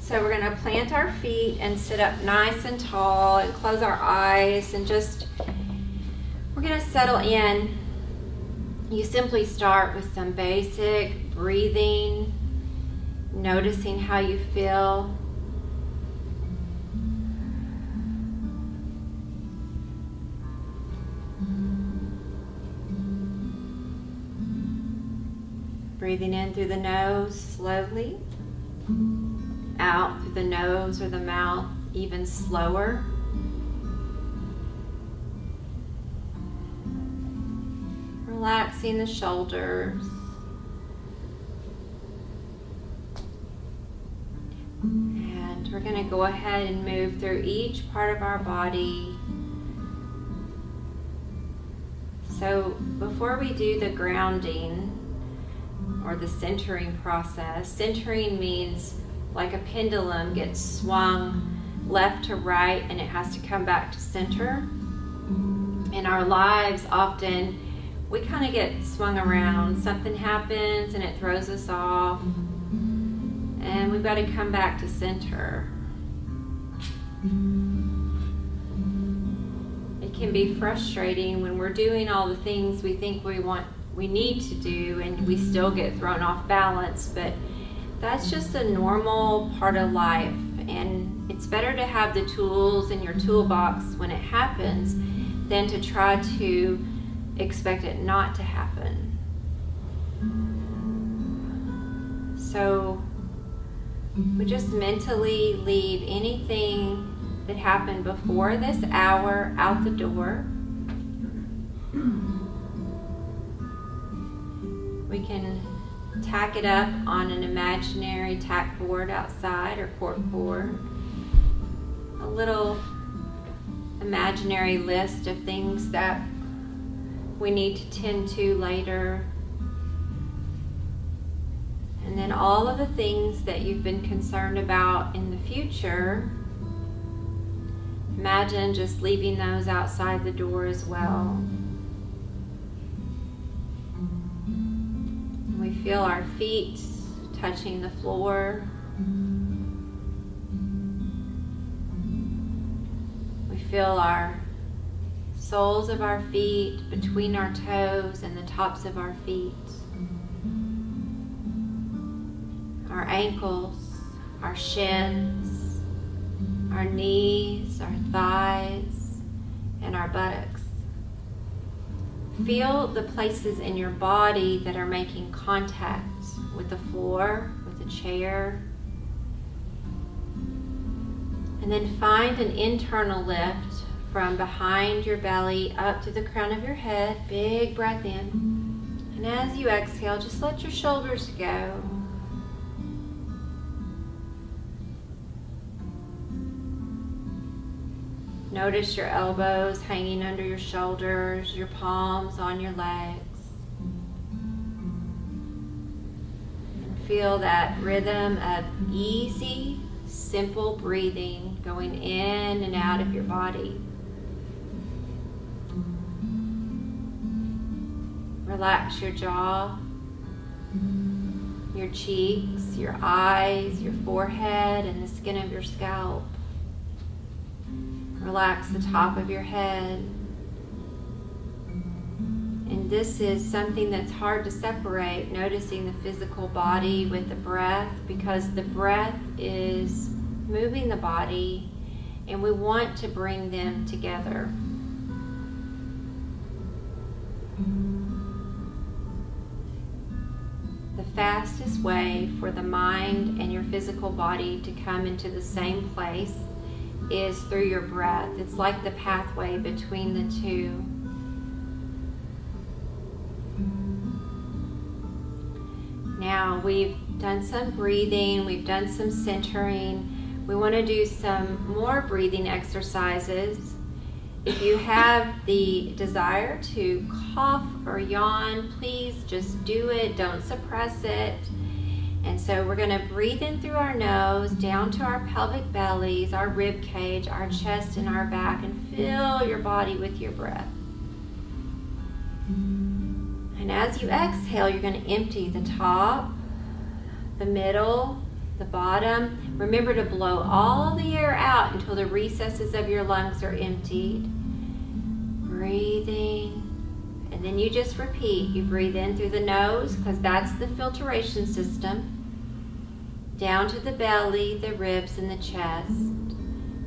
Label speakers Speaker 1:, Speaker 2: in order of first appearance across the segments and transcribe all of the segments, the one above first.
Speaker 1: So we're going to plant our feet and sit up nice and tall and close our eyes and just, we're going to settle in. You simply start with some basic breathing, noticing how you feel. Breathing in through the nose slowly, out through the nose or the mouth even slower. Relaxing the shoulders. And we're going to go ahead and move through each part of our body. So before we do the grounding or the centering process, centering means like a pendulum gets swung left to right and it has to come back to center. In our lives, often we kind of get swung around. Something happens and it throws us off, and we've got to come back to center. It can be frustrating when we're doing all the things we think we need to do, and we still get thrown off balance, but that's just a normal part of life, and it's better to have the tools in your toolbox when it happens than to try to expect it not to happen. So we just mentally leave anything that happened before this hour out the door. We can tack it up on an imaginary tack board outside or cork board. A little imaginary list of things that we need to tend to later. And then all of the things that you've been concerned about in the future, imagine just leaving those outside the door as well. We feel our feet touching the floor. We feel our soles of our feet between our toes and the tops of our feet. Our ankles, our shins, our knees, our thighs, and our buttocks. Feel the places in your body that are making contact with the floor, with the chair. And then find an internal lift from behind your belly up to the crown of your head. Big breath in. And as you exhale, just let your shoulders go. Notice your elbows hanging under your shoulders, your palms on your legs. And feel that rhythm of easy, simple breathing going in and out of your body. Relax your jaw, your cheeks, your eyes, your forehead, and the skin of your scalp. Relax the top of your head. And this is something that's hard to separate, noticing the physical body with the breath, because the breath is moving the body and we want to bring them together. The fastest way for the mind and your physical body to come into the same place is through your breath. It's like the pathway between the two. Now we've done some breathing, we've done some centering. We want to do some more breathing exercises. If you have the desire to cough or yawn, please just do it, don't suppress it. And so we're going to breathe in through our nose, down to our pelvic bellies, our rib cage, our chest, and our back, and fill your body with your breath. And as you exhale, you're going to empty the top, the middle, the bottom. Remember to blow all the air out until the recesses of your lungs are emptied. Breathing. And then you just repeat. You breathe in through the nose because that's the filtration system. Down to the belly, the ribs, and the chest.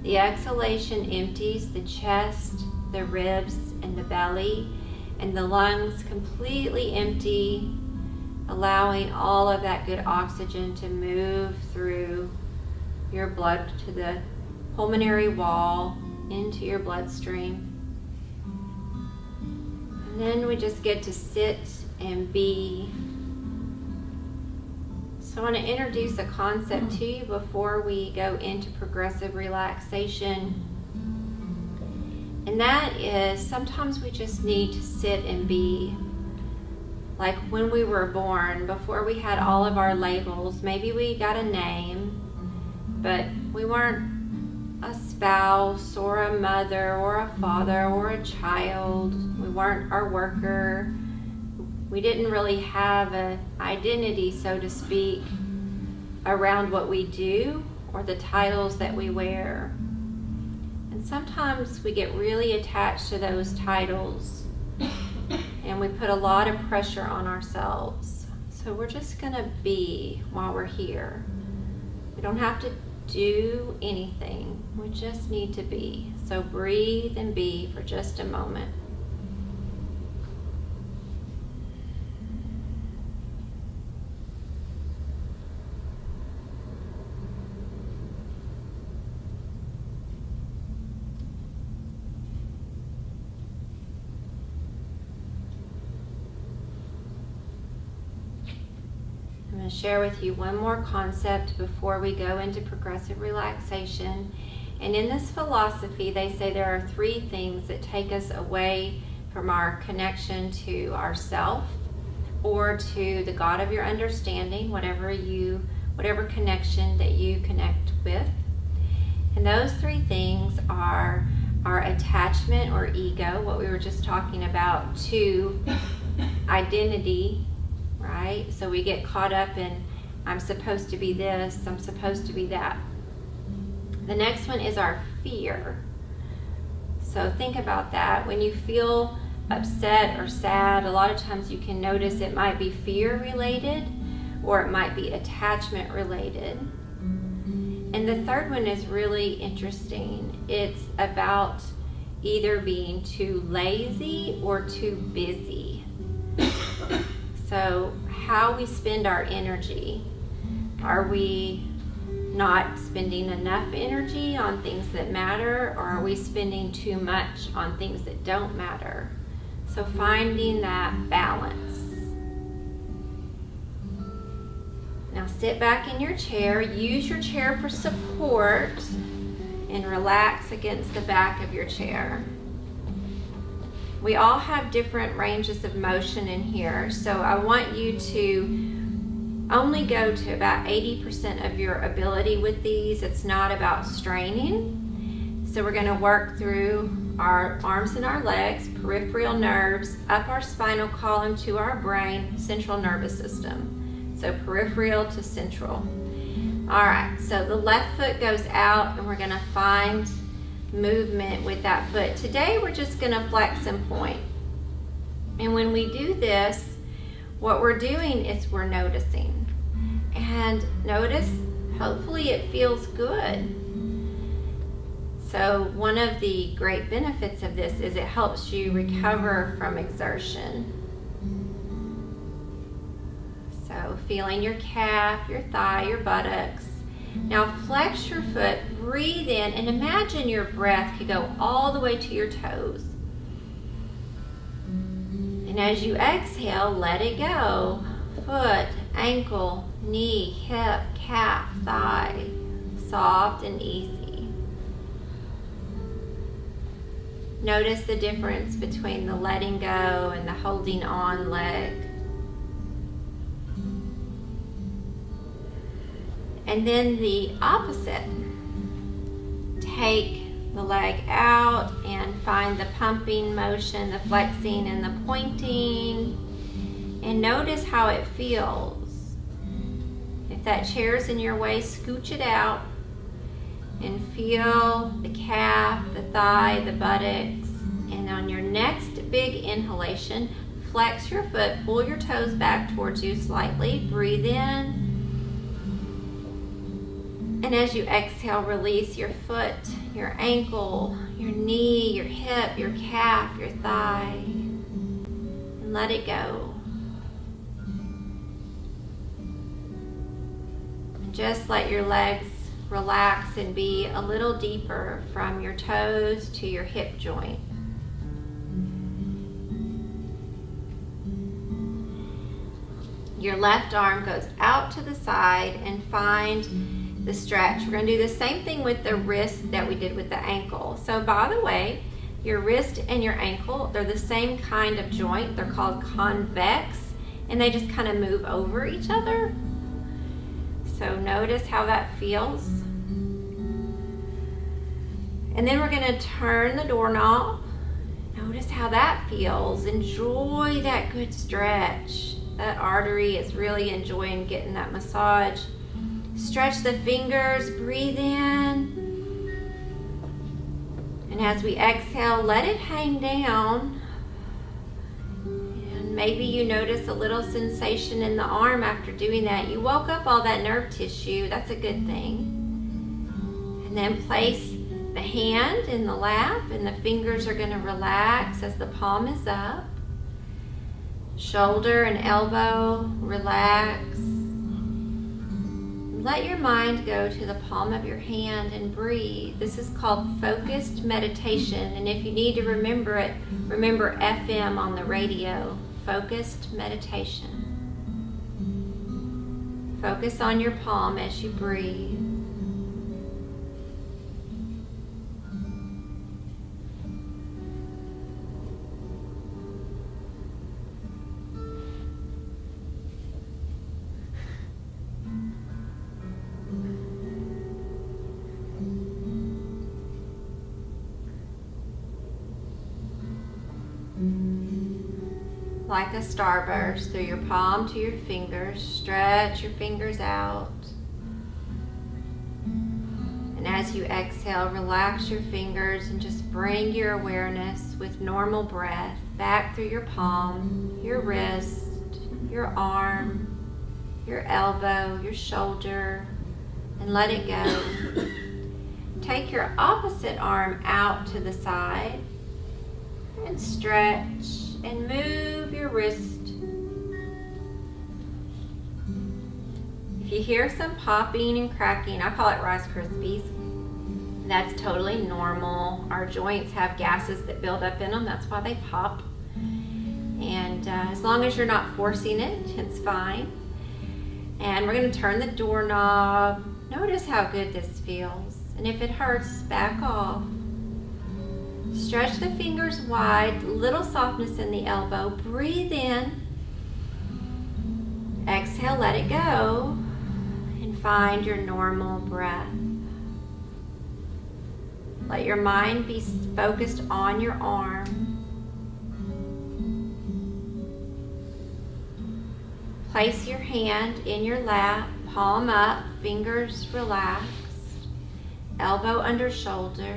Speaker 1: The exhalation empties the chest, the ribs, and the belly, and the lungs completely empty, allowing all of that good oxygen to move through your blood to the pulmonary wall into your bloodstream. And then we just get to sit and be. So I want to introduce a concept to you before we go into progressive relaxation. And that is, sometimes we just need to sit and be. Like when we were born, before we had all of our labels, maybe we got a name, but we weren't a spouse or a mother or a father or a child. We weren't our worker. We didn't really have an identity, so to speak, around what we do or the titles that we wear. And sometimes we get really attached to those titles and we put a lot of pressure on ourselves. So we're just going to be while we're here. We don't have to do anything. We just need to be. So breathe and be for just a moment. I'm going to share with you one more concept before we go into progressive relaxation. And in this philosophy, they say there are 3 things that take us away from our connection to ourself or to the God of your understanding, whatever connection that you connect with. And those 3 things are our attachment or ego, what we were just talking about, to identity. Right? So we get caught up in, I'm supposed to be this, I'm supposed to be that. The next one is our fear. So think about that. When you feel upset or sad, a lot of times you can notice it might be fear related or it might be attachment related. And the third one is really interesting. It's about either being too lazy or too busy. So how we spend our energy. Are we not spending enough energy on things that matter, or are we spending too much on things that don't matter? So finding that balance. Now sit back in your chair. Use your chair for support and relax against the back of your chair. We all have different ranges of motion in here, so I want you to only go to about 80% of your ability with these. It's not about straining. So we're going to work through our arms and our legs, peripheral nerves, up our spinal column to our brain, central nervous system. So peripheral to central. All right, so the left foot goes out and we're going to find movement with that foot. Today we're just going to flex and point. And when we do this, what we're doing is we're noticing. And notice, hopefully it feels good. So one of the great benefits of this is it helps you recover from exertion. So feeling your calf, your thigh, your buttocks. Now flex your foot, breathe in, and imagine your breath could go all the way to your toes. And as you exhale, let it go. Foot, ankle, knee, hip, calf, thigh. Soft and easy. Notice the difference between the letting go and the holding on leg. And then the opposite. Take the leg out and find the pumping motion, the flexing and the pointing. And notice how it feels. If If that chair's in your way, scooch it out and feel the calf, the thigh, the buttocks. And on your next big inhalation, flex your foot, pull your toes back towards you slightly, breathe in. And as you exhale, release your foot, your ankle, your knee, your hip, your calf, your thigh, and let it go. And just let your legs relax and be a little deeper from your toes to your hip joint. Your left arm goes out to the side and find the stretch. We're going to do the same thing with the wrist that we did with the ankle. So by the way, your wrist and your ankle, they're the same kind of joint. They're called convex, and they just kind of move over each other. So notice how that feels. And then we're going to turn the doorknob. Notice how that feels. Enjoy that good stretch. That artery is really enjoying getting that massage. Stretch the fingers, breathe in. And as we exhale, let it hang down. And maybe you notice a little sensation in the arm after doing that. You woke up all that nerve tissue. That's a good thing. And then place the hand in the lap, and the fingers are going to relax as the palm is up. Shoulder and elbow, relax. Let your mind go to the palm of your hand and breathe. This is called focused meditation, and if you need to remember it, remember FM on the radio. Focused meditation. Focus on your palm as you breathe. Like a starburst through your palm to your fingers. Stretch your fingers out. And as you exhale, relax your fingers and just bring your awareness with normal breath back through your palm, your wrist, your arm, your elbow, your shoulder, and let it go. Take your opposite arm out to the side and stretch. And move your wrist. If you hear some popping and cracking, I call it Rice Krispies. That's totally normal. Our joints have gases that build up in them. That's why they pop. And as long as you're not forcing it, it's fine. And we're going to turn the doorknob. Notice how good this feels. And if it hurts, back off. Stretch the fingers wide, little softness in the elbow. Breathe in. Exhale, let it go. And find your normal breath. Let your mind be focused on your arm. Place your hand in your lap, palm up, fingers relaxed, elbow under shoulder.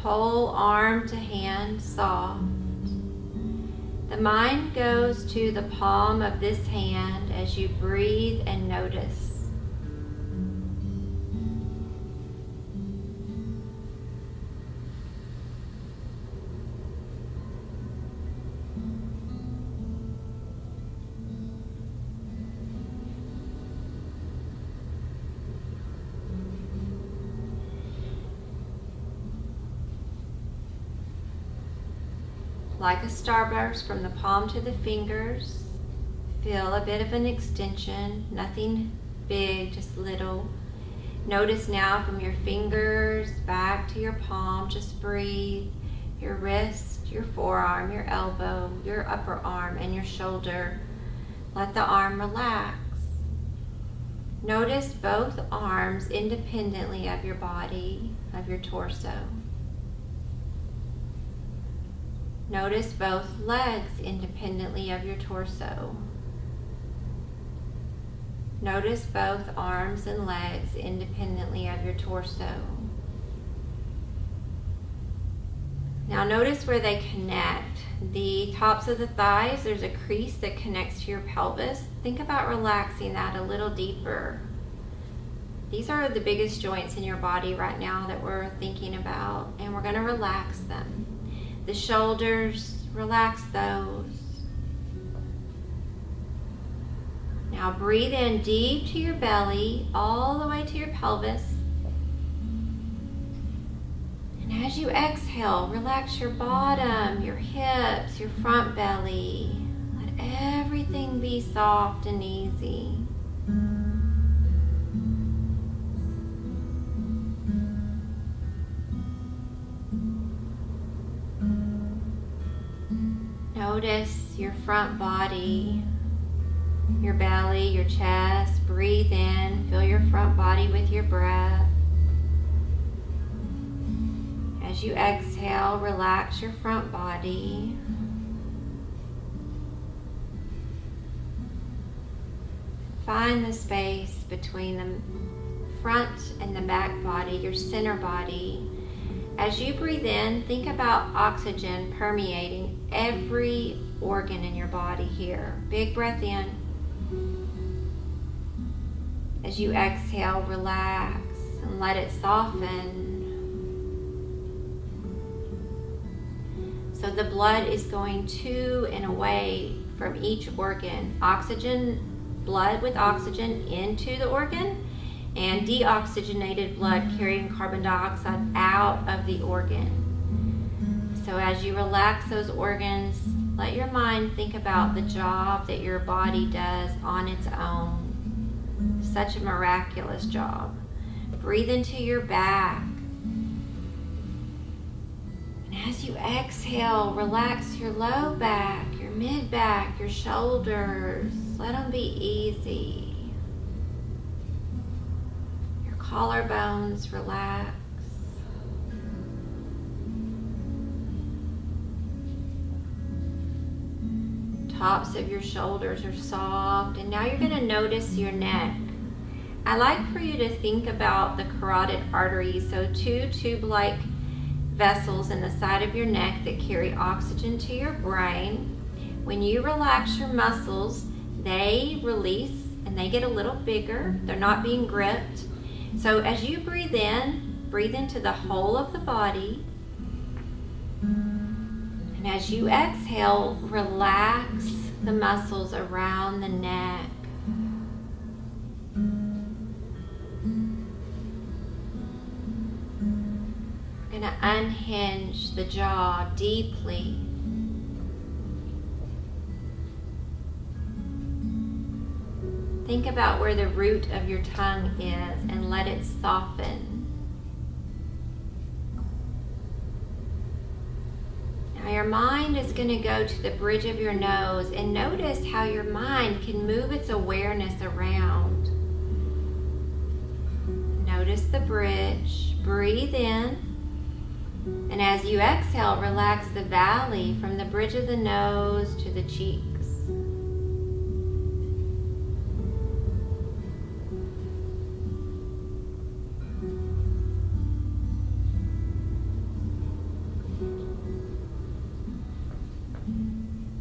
Speaker 1: Whole arm to hand soft. The mind goes to the palm of this hand as you breathe and notice. Like a starburst from the palm to the fingers, feel a bit of an extension, nothing big, just little. Notice now from your fingers back to your palm, just breathe. Your wrist, your forearm, your elbow, your upper arm, and your shoulder. Let the arm relax. Notice both arms independently of your body, of your torso. Notice both legs independently of your torso. Notice both arms and legs independently of your torso. Now notice where they connect. The tops of the thighs, there's a crease that connects to your pelvis. Think about relaxing that a little deeper. These are the biggest joints in your body right now that we're thinking about, and we're going to relax them. The shoulders, relax those. Now breathe in deep to your belly, all the way to your pelvis. And as you exhale, relax your bottom, your hips, your front belly. Let everything be soft and easy. Notice your front body, your belly, your chest. Breathe in, fill your front body with your breath. As you exhale, relax your front body. Find the space between the front and the back body, your center body. As you breathe in, think about oxygen permeating every organ in your body here. Big breath in. As you exhale, relax and let it soften. So the blood is going to and away from each organ. Blood with oxygen into the organ, and deoxygenated blood carrying carbon dioxide out of the organ. So as you relax those organs, let your mind think about the job that your body does on its own. Such a miraculous job. Breathe into your back. As you exhale, relax your low back, your mid back, your shoulders. Let them be easy. Your collarbones relax. Tops of your shoulders are soft. And now you're going to notice your neck. I like for you to think about the carotid arteries, so two tube-like vessels in the side of your neck that carry oxygen to your brain. When you relax your muscles, they release and they get a little bigger. They're not being gripped. So as you breathe into the whole of the body. And as you exhale, relax the muscles around the neck. We're going to unhinge the jaw deeply. Think about where the root of your tongue is and let it soften. Now your mind is going to go to the bridge of your nose, and notice how your mind can move its awareness around. Notice the bridge. Breathe in. And as you exhale, relax the valley from the bridge of the nose to the cheeks.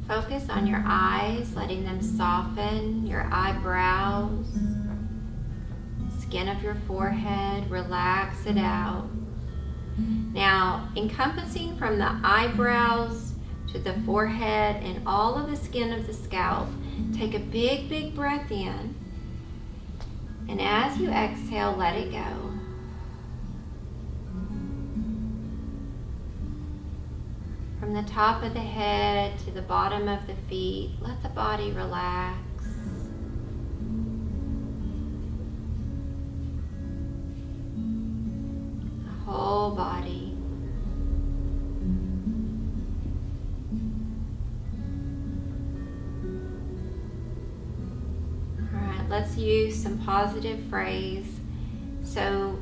Speaker 1: Focus on your eyes, letting them soften, your eyebrows, skin of your forehead, relax it out. Now, encompassing from the eyebrows to the forehead and all of the skin of the scalp, take a big, big breath in. And as you exhale, let it go. From the top of the head to the bottom of the feet, let the body relax. The whole body. All right, let's use some positive phrase. So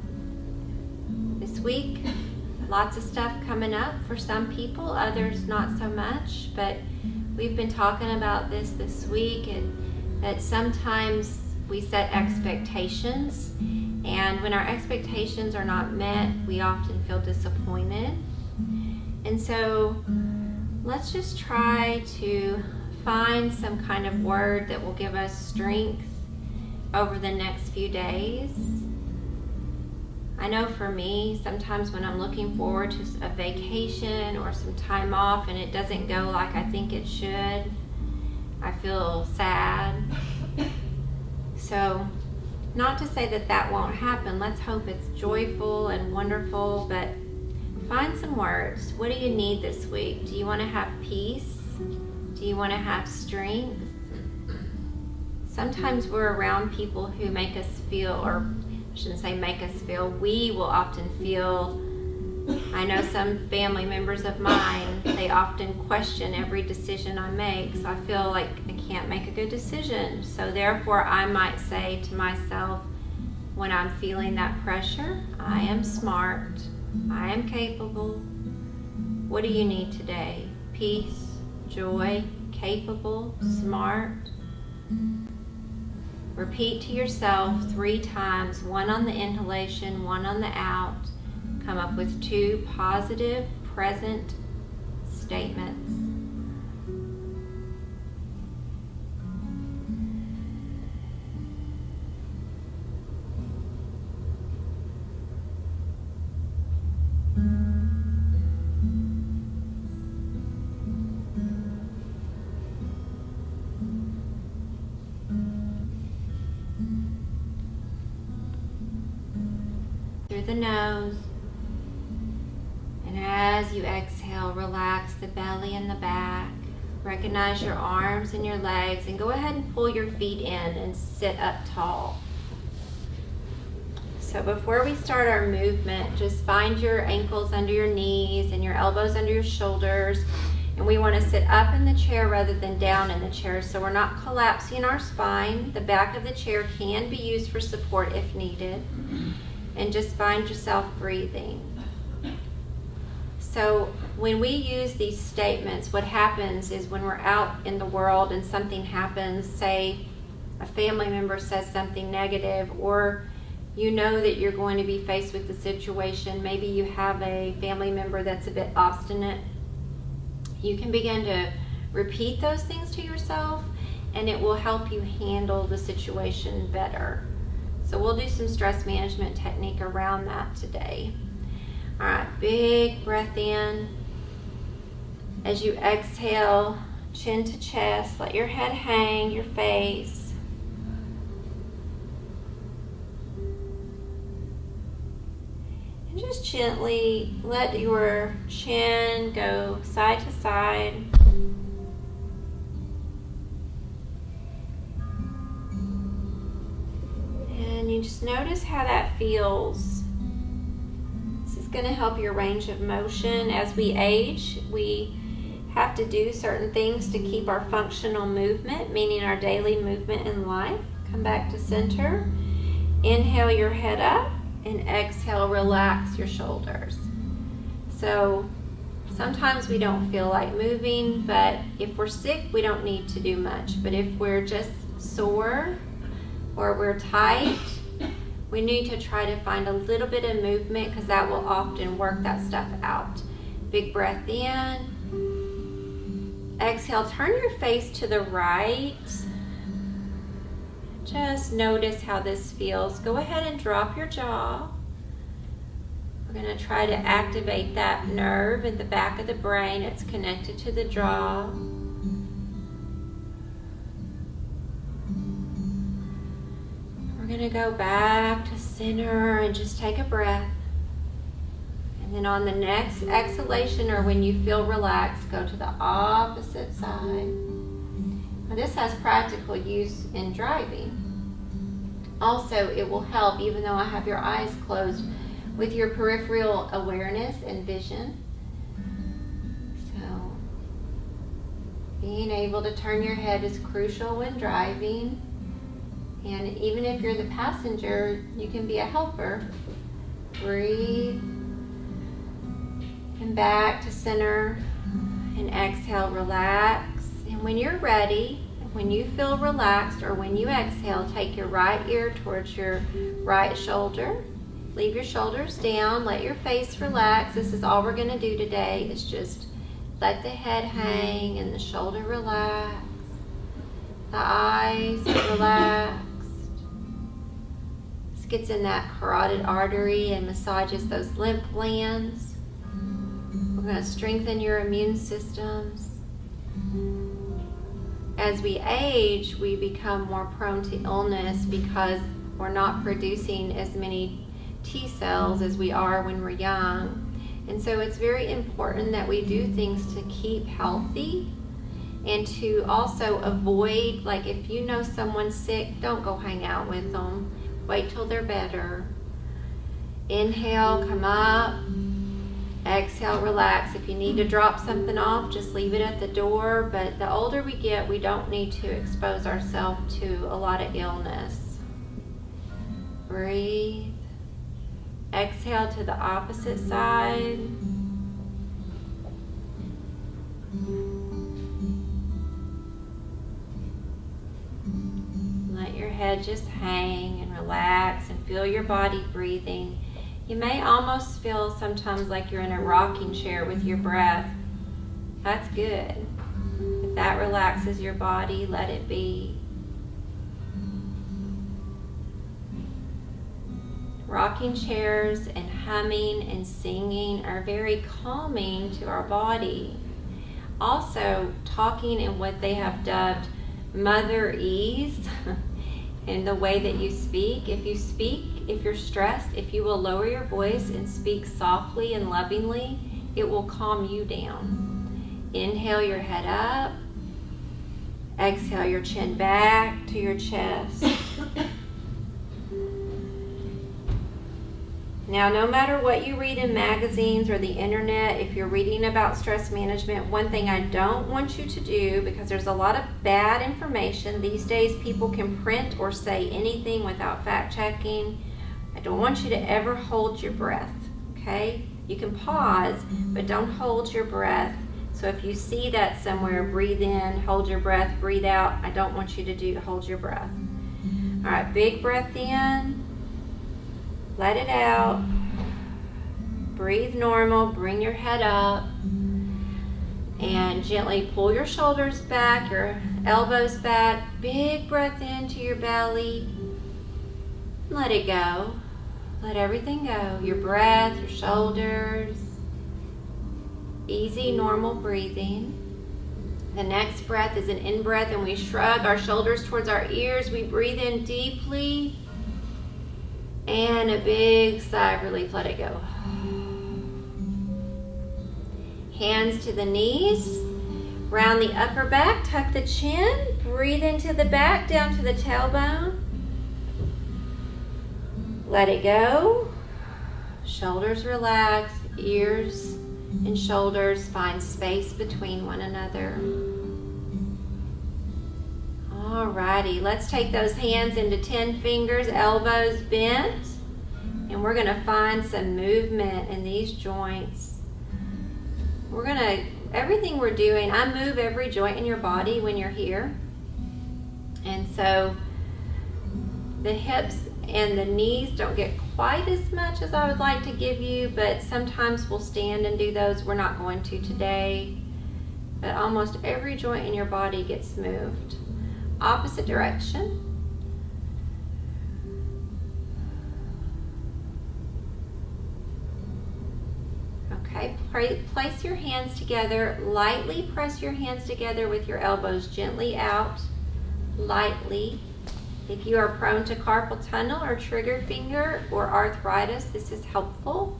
Speaker 1: this week, lots of stuff coming up for some people, others not so much, but we've been talking about this week, and that sometimes we set expectations, and when our expectations are not met, we often feel disappointed. And so let's just try to find some kind of word that will give us strength over the next few days. I know for me, sometimes when I'm looking forward to a vacation or some time off and it doesn't go like I think it should, I feel sad. So, not to say that that won't happen. Let's hope it's joyful and wonderful, but find some words. What do you need this week? Do you want to have peace? Do you want to have strength? Sometimes we're around people who make us feel, or I shouldn't say make us feel, we will often feel, I know some family members of mine, they often question every decision I make, so I feel like I can't make a good decision. So therefore I might say to myself, when I'm feeling that pressure, I am smart, I am capable. What do you need today? Peace, joy, capable, smart. Repeat to yourself 3 times, 1 on the inhalation, 1 on the out. Come up with 2 positive present statements. Through the nose. And as you exhale, relax the belly and the back. Recognize your arms and your legs, and go ahead and pull your feet in and sit up tall. So before we start our movement, just find your ankles under your knees and your elbows under your shoulders. And we want to sit up in the chair rather than down in the chair, so we're not collapsing our spine. The back of the chair can be used for support if needed. And just find yourself breathing. So when we use these statements, what happens is when we're out in the world and something happens, say a family member says something negative, or you know that you're going to be faced with the situation, maybe you have a family member that's a bit obstinate, you can begin to repeat those things to yourself, and it will help you handle the situation better. So we'll do some stress management technique around that today. All right, big breath in. As you exhale, chin to chest, let your head hang, your face. And just gently let your chin go side to side. And you just notice how that feels. This is going to help your range of motion. As we age, we have to do certain things to keep our functional movement, meaning our daily movement in life. Come back to center. Inhale your head up, and exhale, relax your shoulders. So sometimes we don't feel like moving, but if we're sick, we don't need to do much. But if we're just sore or we're tight, we need to try to find a little bit of movement, because that will often work that stuff out. Big breath in. Exhale, turn your face to the right. Just notice how this feels. Go ahead and drop your jaw. We're going to try to activate that nerve at the back of the brain. It's connected to the jaw. We're going to go back to center and just take a breath. And then on the next exhalation, or when you feel relaxed, go to the opposite side. Now this has practical use in driving. Also, it will help, even though I have your eyes closed, with your peripheral awareness and vision. So, being able to turn your head is crucial when driving. And even if you're the passenger, you can be a helper. Breathe. And back to center. And exhale, relax. And when you're ready, when you feel relaxed or when you exhale, take your right ear towards your right shoulder. Leave your shoulders down, let your face relax. This is all we're going to do today, is just let the head hang and the shoulder relax. The eyes relaxed. This gets in that carotid artery and massages those lymph glands. We're going to strengthen your immune systems. As we age, we become more prone to illness because we're not producing as many T cells as we are when we're young. And so it's very important that we do things to keep healthy and to also avoid, like if you know someone's sick, don't go hang out with them. Wait till they're better. Inhale, come up. Exhale, relax. If you need to drop something off, just leave it at the door. But the older we get, we don't need to expose ourselves to a lot of illness. Breathe. Exhale to the opposite side. Let your head just hang and relax and feel your body breathing. You may almost feel sometimes like you're in a rocking chair with your breath. That's good. If that relaxes your body, let it be. Rocking chairs and humming and singing are very calming to our body. Also, talking in what they have dubbed mother ease in the way that you speak. If you're stressed, if you will lower your voice and speak softly and lovingly, it will calm you down. Inhale your head up. Exhale your chin back to your chest. Now, no matter what you read in magazines or the internet, if you're reading about stress management, one thing I don't want you to do, because there's a lot of bad information. These days, people can print or say anything without fact checking. I don't want you to ever hold your breath, okay? You can pause, but don't hold your breath. So if you see that somewhere, breathe in, hold your breath, breathe out. I don't want you to hold your breath. All right, big breath in. Let it out. Breathe normal. Bring your head up. And gently pull your shoulders back, your elbows back. Big breath into your belly. Let it go. Let everything go. Your breath, your shoulders. Easy, normal breathing. The next breath is an in-breath, and we shrug our shoulders towards our ears. We breathe in deeply. And a big sigh of relief, let it go. Hands to the knees, round the upper back, tuck the chin, breathe into the back, down to the tailbone. Let it go. Shoulders relax, ears and shoulders find space between one another. Alrighty, let's take those hands into 10 fingers, elbows bent, and we're going to find some movement in these joints. Everything we're doing, I move every joint in your body when you're here. And so the hips and the knees don't get quite as much as I would like to give you, but sometimes we'll stand and do those. We're not going to today, but almost every joint in your body gets moved. Opposite direction. Okay, place your hands together. Lightly press your hands together with your elbows gently out. Lightly. If you are prone to carpal tunnel or trigger finger or arthritis, this is helpful.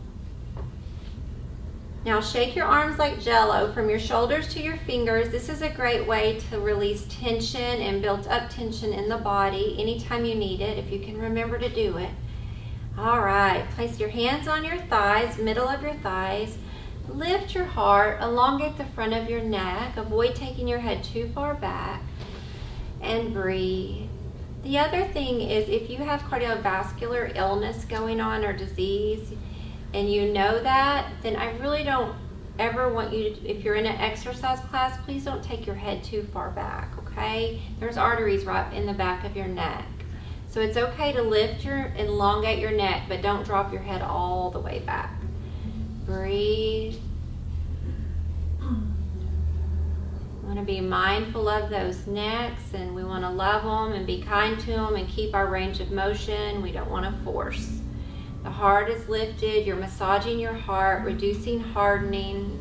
Speaker 1: Now shake your arms like jello from your shoulders to your fingers. This is a great way to release tension and build up tension in the body anytime you need it, if you can remember to do it. All right, place your hands on your thighs, middle of your thighs. Lift your heart, elongate the front of your neck. Avoid taking your head too far back. And breathe. The other thing is, if you have cardiovascular illness going on or disease, and you know that, then I really don't ever want you to, if you're in an exercise class, please don't take your head too far back, okay? There's arteries right in the back of your neck. So it's okay to elongate your neck, but don't drop your head all the way back. Breathe. We want to be mindful of those necks, and we want to love them and be kind to them and keep our range of motion. We don't want to force. The heart is lifted. You're massaging your heart, reducing hardening,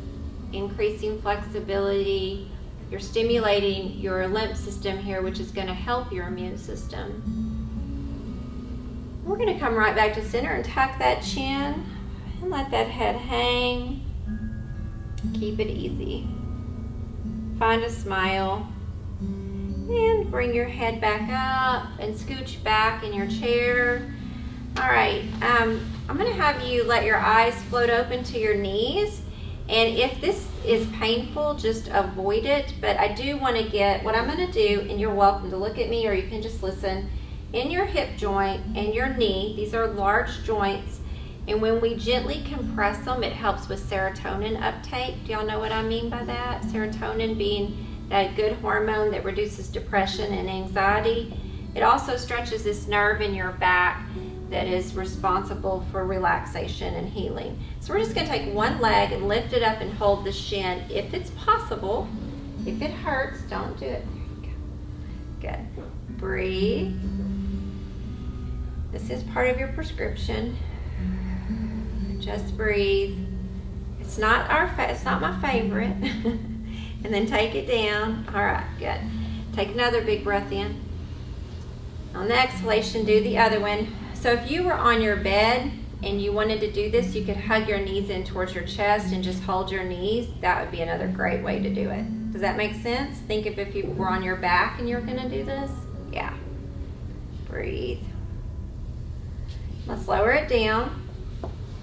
Speaker 1: increasing flexibility. You're stimulating your lymph system here, which is going to help your immune system. We're going to come right back to center and tuck that chin and let that head hang. Keep it easy. Find a smile and bring your head back up and scooch back in your chair. All right, I'm going to have you let your eyes float open to your knees. And if this is painful, just avoid it. But I do want to get what I'm going to do, and you're welcome to look at me or you can just listen. In your hip joint and your knee, these are large joints, and when we gently compress them, it helps with serotonin uptake. Do y'all know what I mean by that? Serotonin being that good hormone that reduces depression and anxiety. It also stretches this nerve in your back that is responsible for relaxation and healing. So we're just going to take one leg and lift it up and hold the shin if it's possible. If it hurts, don't do it. There you go. Good. Breathe. This is part of your prescription. Just breathe. It's not my favorite. And then take it down. All right, good. Take another big breath in. On the exhalation, do the other one. So if you were on your bed and you wanted to do this, you could hug your knees in towards your chest and just hold your knees. That would be another great way to do it. Does that make sense? Think of if you were on your back and you were going to do this. Yeah. Breathe. Let's lower it down.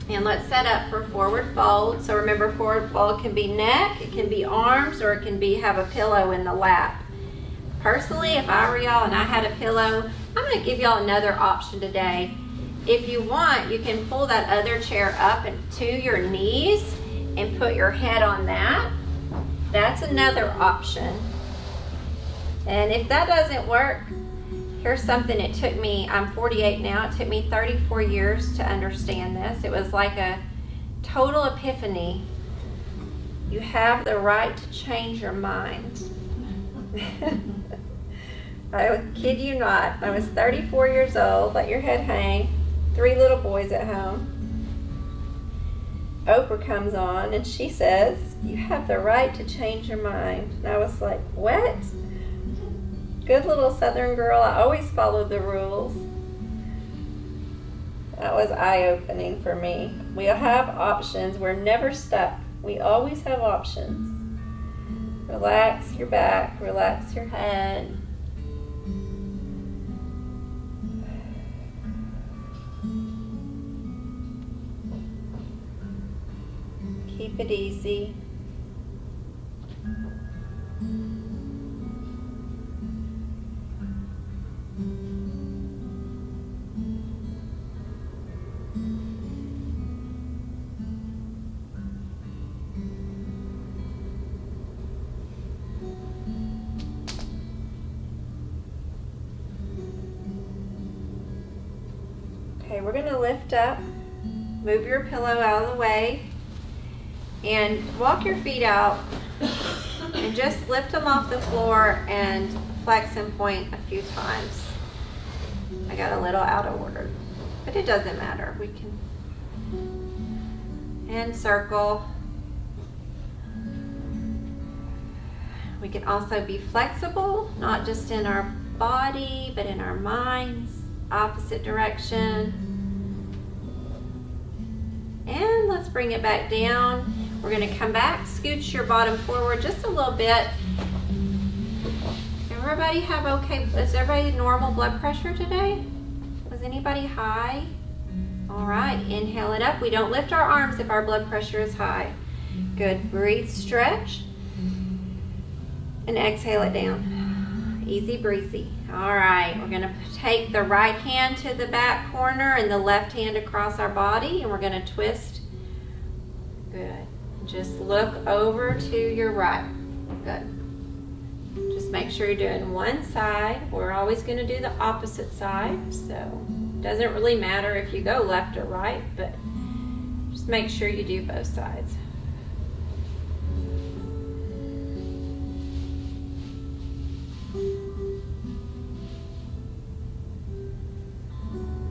Speaker 1: And let's set up for forward fold. So remember, forward fold can be neck, it can be arms, or it can be have a pillow in the lap. Personally, if I were y'all and I had a pillow, I'm going to give y'all another option today. If you want, you can pull that other chair up to your knees and put your head on that. That's another option. And if that doesn't work, here's something it took me, I'm 48 now, it took me 34 years to understand this. It was like a total epiphany. You have the right to change your mind. I kid you not, I was 34 years old, let your head hang, 3 little boys at home. Oprah comes on and she says, you have the right to change your mind. And I was like, what? Good little Southern girl, I always followed the rules. That was eye-opening for me. We have options, we're never stuck. We always have options. Relax your back, relax your head. Keep it easy. Okay, we're going to lift up, move your pillow out of the way, and walk your feet out and just lift them off the floor and flex and point a few times. I got a little out of order, but it doesn't matter. We can, and circle. We can also be flexible, not just in our body, but in our minds. Opposite direction. And let's bring it back down. We're going to come back, scooch your bottom forward just a little bit. Everybody have okay, is everybody normal blood pressure today? Was anybody high? All right, inhale it up. We don't lift our arms if our blood pressure is high. Good, breathe, stretch, and exhale it down. Easy breezy. All right, we're going to take the right hand to the back corner and the left hand across our body, and we're going to twist. Good. Just look over to your right. Good. Just make sure you're doing one side. We're always going to do the opposite side, so it doesn't really matter if you go left or right, but just make sure you do both sides.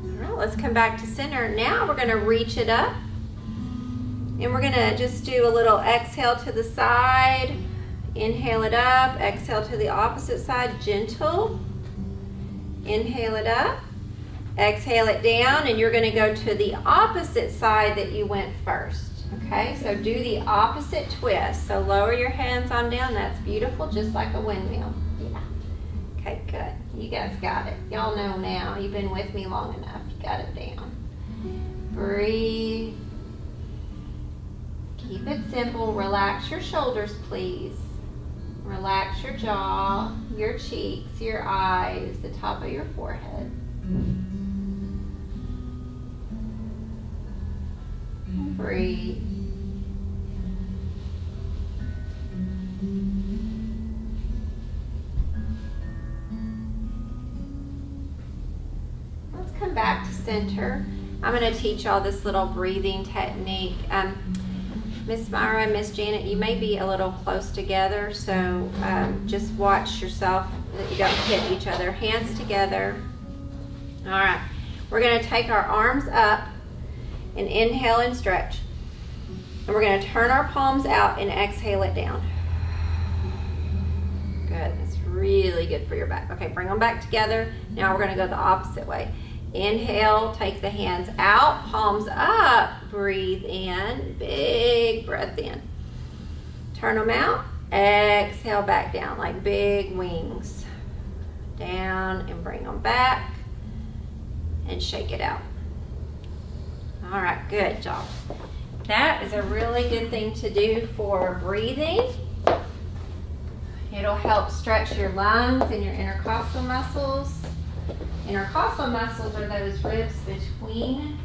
Speaker 1: All right, let's come back to center. Now we're going to reach it up, and we're going to just do a little exhale to the side. Inhale it up, exhale to the opposite side, gentle. Inhale it up, exhale it down, and you're going to go to the opposite side that you went first. Okay, so do the opposite twist. So lower your hands on down. That's beautiful, just like a windmill. Yeah. Okay, good. You guys got it. Y'all know now. You've been with me long enough. You got it down. Breathe. Keep it simple. Relax your shoulders, please. Relax your jaw, your cheeks, your eyes, the top of your forehead. Breathe. Let's come back to center. I'm going to teach y'all this little breathing technique. Miss Myra and Miss Janet, you may be a little close together, so just watch yourself that you don't hit each other. Hands together. All right. We're going to take our arms up and inhale and stretch. And we're going to turn our palms out and exhale it down. Good. That's really good for your back. Okay, bring them back together. Now we're going to go the opposite way. Inhale, take the hands out, palms up, breathe in, big breath in. Turn them out, exhale back down like big wings. Down and bring them back and shake it out. All right, good job. That is a really good thing to do for breathing. It'll help stretch your lungs and your intercostal muscles. Intercostal muscles are those ribs between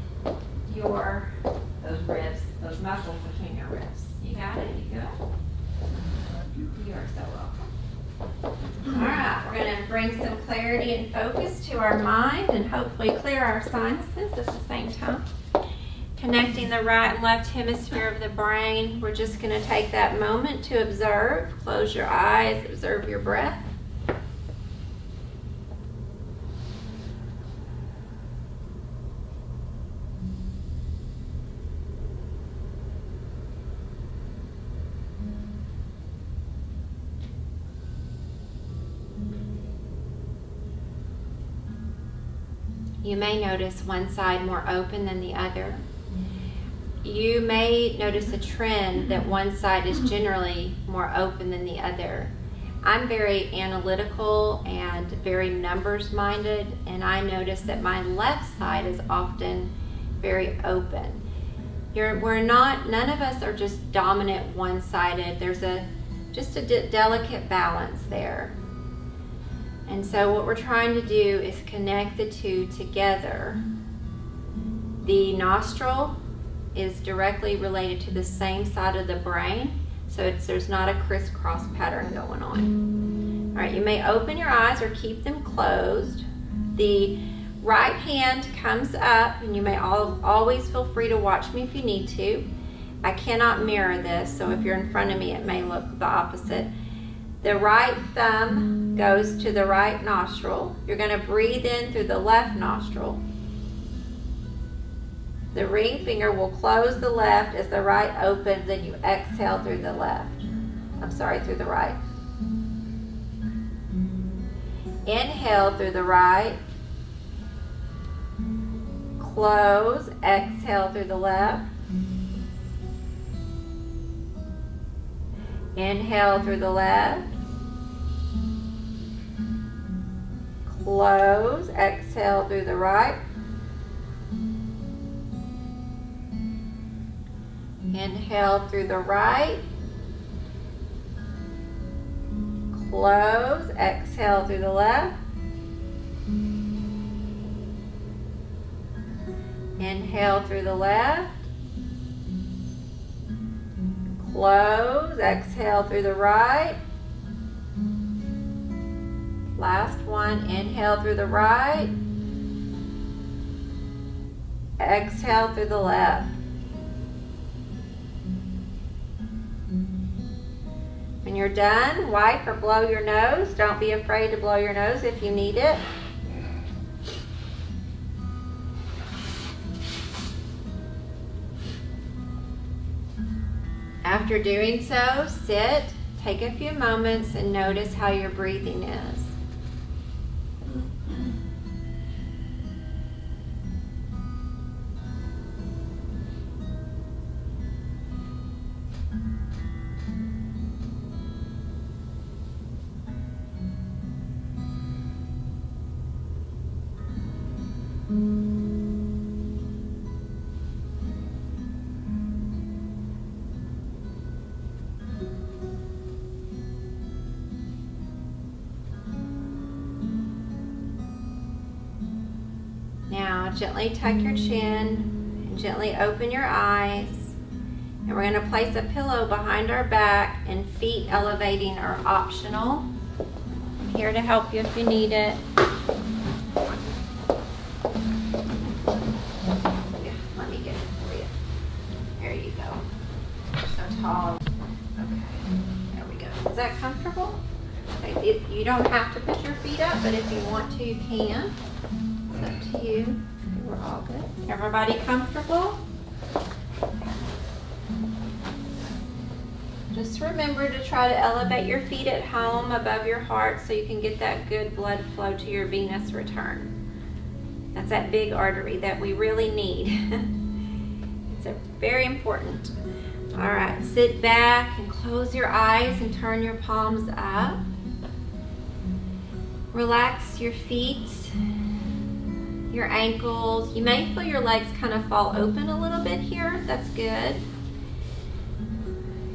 Speaker 1: those muscles between your ribs. You got it? You good? You are so welcome. All right, we're going to bring some clarity and focus to our mind and hopefully clear our sinuses at the same time. Connecting the right and left hemisphere of the brain. We're just going to take that moment to observe. Close your eyes, observe your breath. You may notice one side more open than the other. You may notice a trend that one side is generally more open than the other. I'm very analytical and very numbers minded, and I notice that my left side is often very open. None of us are just dominant one-sided. There's just a delicate balance there. And so what we're trying to do is connect the two together. The nostril is directly related to the same side of the brain, so there's not a crisscross pattern going on. All right, you may open your eyes or keep them closed. The right hand comes up, and you may always feel free to watch me if you need to. I cannot mirror this, so if you're in front of me, it may look the opposite. The right thumb goes to the right nostril. You're going to breathe in through the left nostril. The ring finger will close the left as the right opens, and you exhale through the left. Through the right. Inhale through the right. Close, exhale through the left. Inhale through the left. Close, exhale through the right. Inhale through the right. Close, exhale through the left. Inhale through the left. Close, exhale through the right. Last one. Inhale through the right. Exhale through the left. When you're done, wipe or blow your nose. Don't be afraid to blow your nose if you need it. After doing so, sit, take a few moments, and notice how your breathing is. Now gently tuck your chin and gently open your eyes. And we're going to place a pillow behind our back, and feet elevating are optional. I'm here to help you if you need it. Let me get it for you. There you go. So tall. Okay, there we go. Is that comfortable? Okay, you don't have to put your feet up, but if you want to, you can. It's up to you. We're all good. Everybody comfortable? Just remember to try to elevate your feet at home above your heart so you can get that good blood flow to your venous return. That's that big artery that we really need. It's very important. All right, sit back and close your eyes and turn your palms up. Relax your feet, your ankles. You may feel your legs kind of fall open a little bit here. That's good.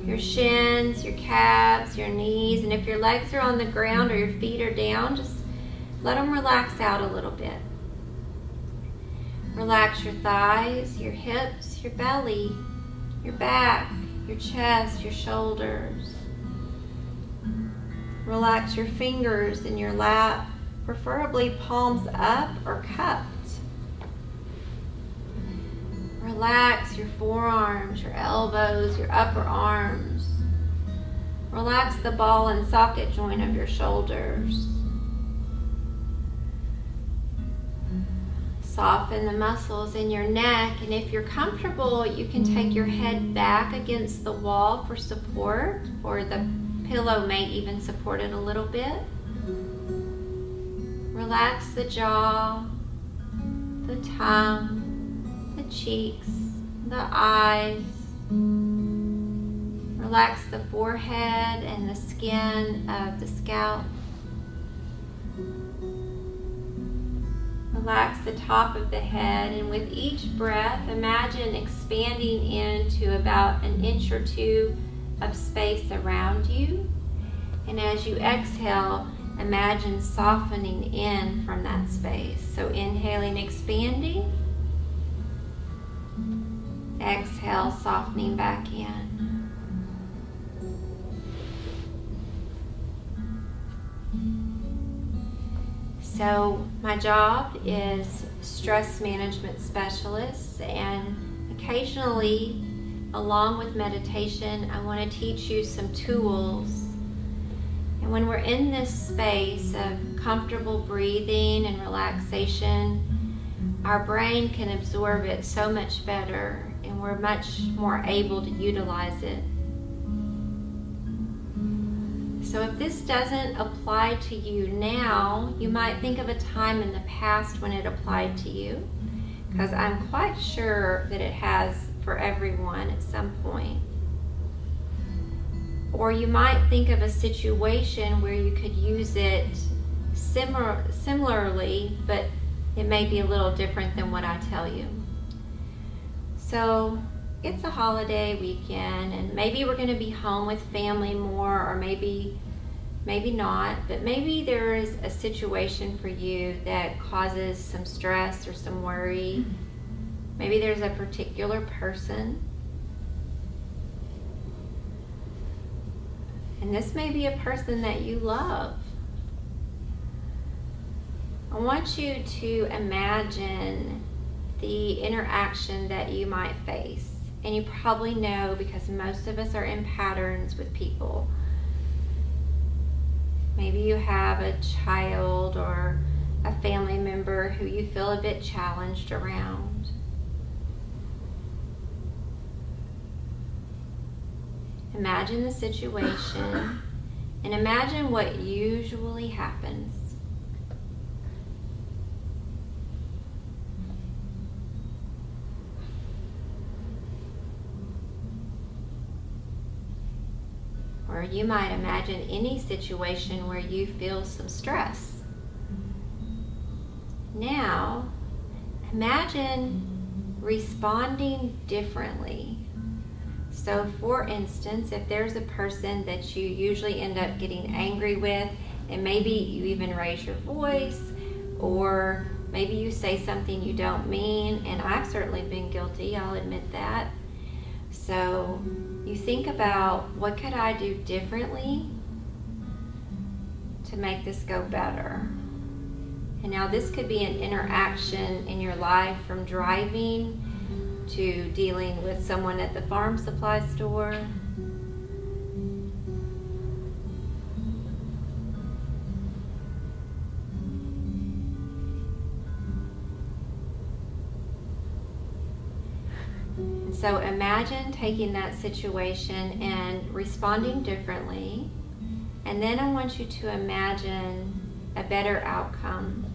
Speaker 1: Your shins, your calves, your knees, and if your legs are on the ground or your feet are down, just let them relax out a little bit. Relax your thighs, your hips, your belly, your back, your chest, your shoulders. Relax your fingers in your lap, preferably palms up or cupped. Relax your forearms, your elbows, your upper arms. Relax the ball and socket joint of your shoulders. Soften the muscles in your neck, and if you're comfortable, you can take your head back against the wall for support, or the pillow may even support it a little bit. Relax the jaw, the tongue, the cheeks, the eyes. Relax the forehead and the skin of the scalp. Relax the top of the head, and with each breath, imagine expanding into about an inch or two of space around you. And as you exhale, imagine softening in from that space. So inhaling, expanding. Exhale, softening back in. So my job is stress management specialist, and occasionally, along with meditation, I want to teach you some tools. And when we're in this space of comfortable breathing and relaxation, our brain can absorb it so much better, and we're much more able to utilize it. So if this doesn't apply to you now, you might think of a time in the past when it applied to you, because I'm quite sure that it has for everyone at some point. Or you might think of a situation where you could use it similarly, but it may be a little different than what I tell you. So it's a holiday weekend, and maybe we're going to be home with family more, or maybe not, but maybe there is a situation for you that causes some stress or some worry. Maybe there's a particular person, and this may be a person that you love. I want you to imagine the interaction that you might face. And you probably know, because most of us are in patterns with people. Maybe you have a child or a family member who you feel a bit challenged around. Imagine the situation and imagine what usually happens. Or you might imagine any situation where you feel some stress. Now, imagine responding differently. So for instance, if there's a person that you usually end up getting angry with, and maybe you even raise your voice, or maybe you say something you don't mean, and I've certainly been guilty, I'll admit that. So you think about, what could I do differently to make this go better? And now this could be an interaction in your life, from driving to dealing with someone at the farm supply store. And so imagine taking that situation and responding differently. And then I want you to imagine a better outcome.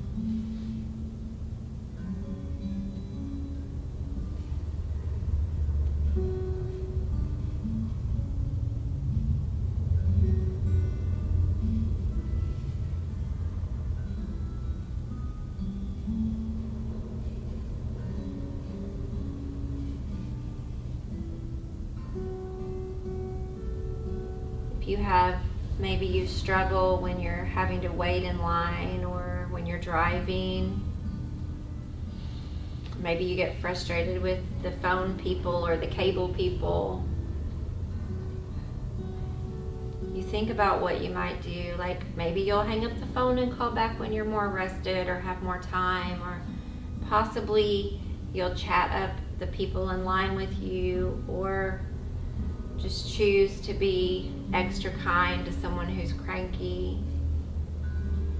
Speaker 1: You have, maybe you struggle when you're having to wait in line or when you're driving. Maybe you get frustrated with the phone people or the cable people. You think about what you might do, like maybe you'll hang up the phone and call back when you're more rested or have more time, or possibly you'll chat up the people in line with you, or just choose to be extra kind to someone who's cranky.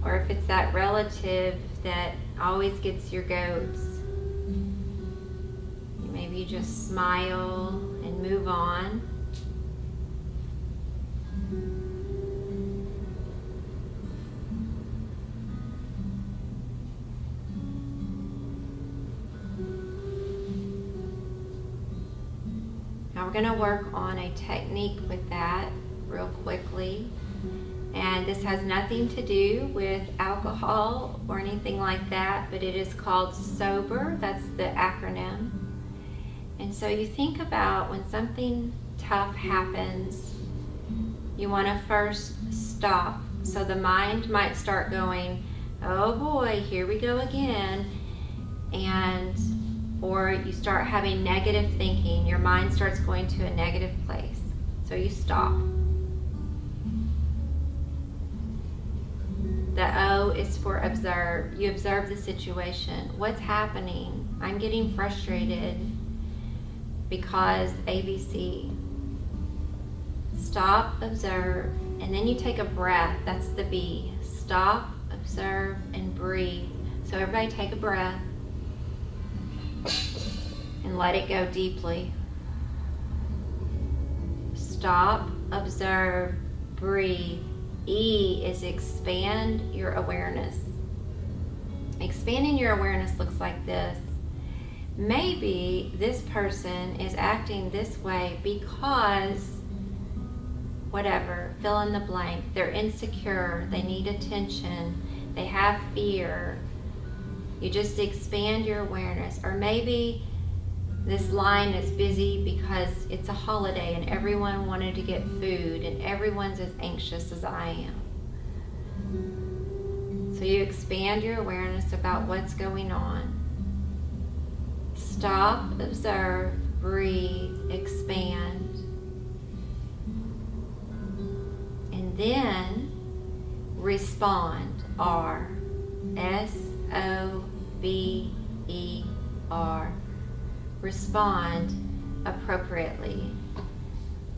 Speaker 1: Or if it's that relative that always gets your goats, maybe you just smile and move on. Now we're going to work on a technique with that real quickly. And this has nothing to do with alcohol or anything like that, but it is called SOBER. That's the acronym. And so you think about when something tough happens, you want to first stop. So the mind might start going, oh boy, here we go again. Or you start having negative thinking. Your mind starts going to a negative place. So you stop. The O is for observe. You observe the situation. What's happening? I'm getting frustrated because ABC. Stop, observe, and then you take a breath. That's the B. Stop, observe, and breathe. So everybody take a breath and let it go deeply. Stop, observe, breathe. E is expand your awareness. Expanding your awareness looks like this. Maybe this person is acting this way because whatever, fill in the blank. They're insecure, they need attention, they have fear. You just expand your awareness. Or maybe this line is busy because it's a holiday and everyone wanted to get food and everyone's as anxious as I am. So you expand your awareness about what's going on. Stop, observe, breathe, expand. And then respond, R. S-O-B-E-R. Respond appropriately.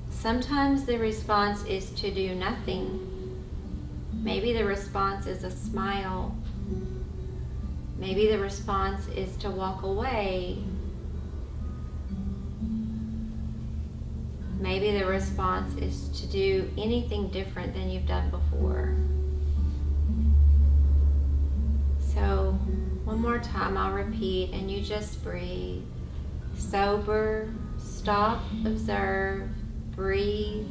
Speaker 1: Sometimes the response is to do nothing. Maybe the response is a smile. Maybe the response is to walk away. Maybe the response is to do anything different than you've done before. So, one more time I'll repeat and you just breathe. Sober, stop, observe, breathe,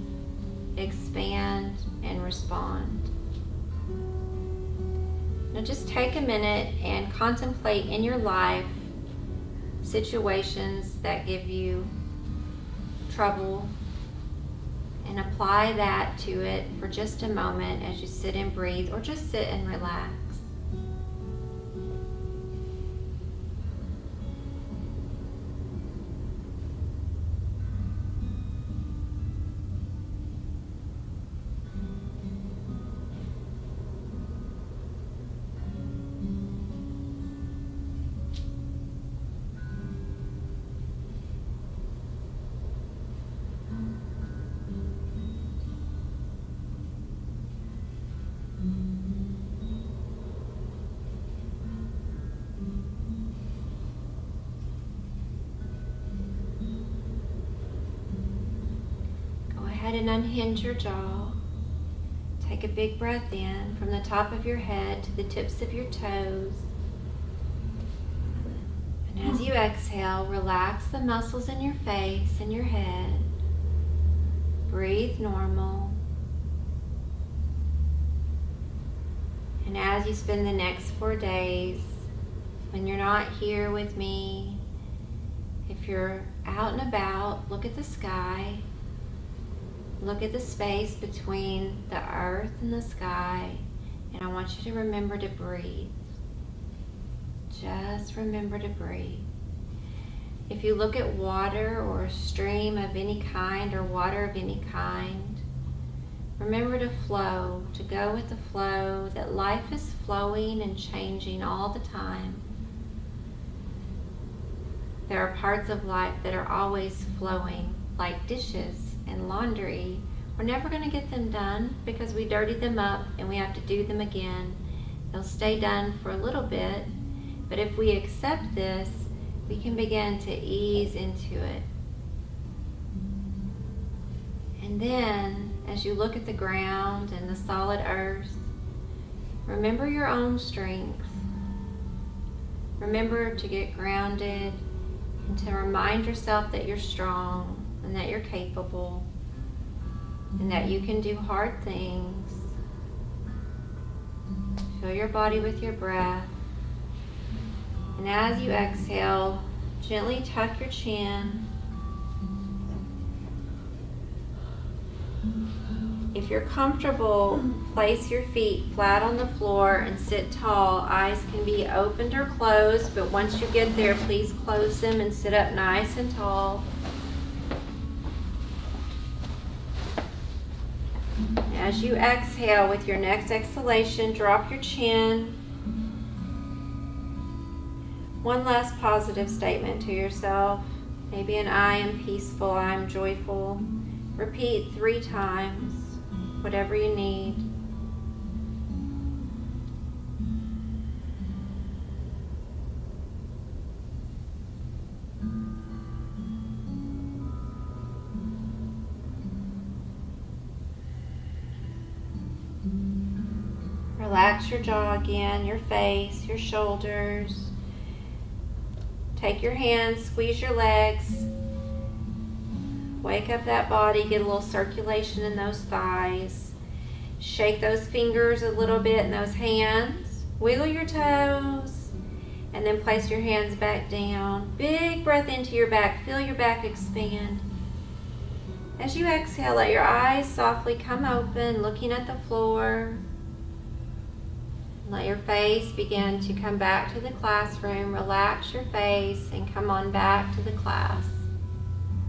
Speaker 1: expand, and respond. Now just take a minute and contemplate in your life situations that give you trouble and apply that to it for just a moment as you sit and breathe, or just sit and relax. And unhinge your jaw. Take a big breath in from the top of your head to the tips of your toes. And as you exhale, relax the muscles in your face and your head. Breathe normal. And as you spend the next 4 days, when you're not here with me, if you're out and about, look at the sky. Look at the space between the earth and the sky, and I want you to remember to breathe. Just remember to breathe. If you look at water or a stream of any kind or water of any kind, remember to flow, to go with the flow, that life is flowing and changing all the time. There are parts of life that are always flowing, like dishes and laundry. We're never going to get them done because we dirtied them up and we have to do them again. They'll stay done for a little bit, but if we accept this, we can begin to ease into it. And then, as you look at the ground and the solid earth, remember your own strength. Remember to get grounded and to remind yourself that you're strong, and that you're capable, and that you can do hard things. Fill your body with your breath. And as you exhale, gently tuck your chin. If you're comfortable, place your feet flat on the floor and sit tall. Eyes can be opened or closed, but once you get there, please close them and sit up nice and tall. As you exhale, with your next exhalation, drop your chin. One last positive statement to yourself. Maybe an I am peaceful, I am joyful. Repeat 3 times, whatever you need. Relax your jaw again, your face, your shoulders. Take your hands, squeeze your legs. Wake up that body, get a little circulation in those thighs. Shake those fingers a little bit in those hands. Wiggle your toes. And then place your hands back down. Big breath into your back. Feel your back expand. As you exhale, let your eyes softly come open, looking at the floor. Let your face begin to come back to the classroom. Relax your face and come on back to the class.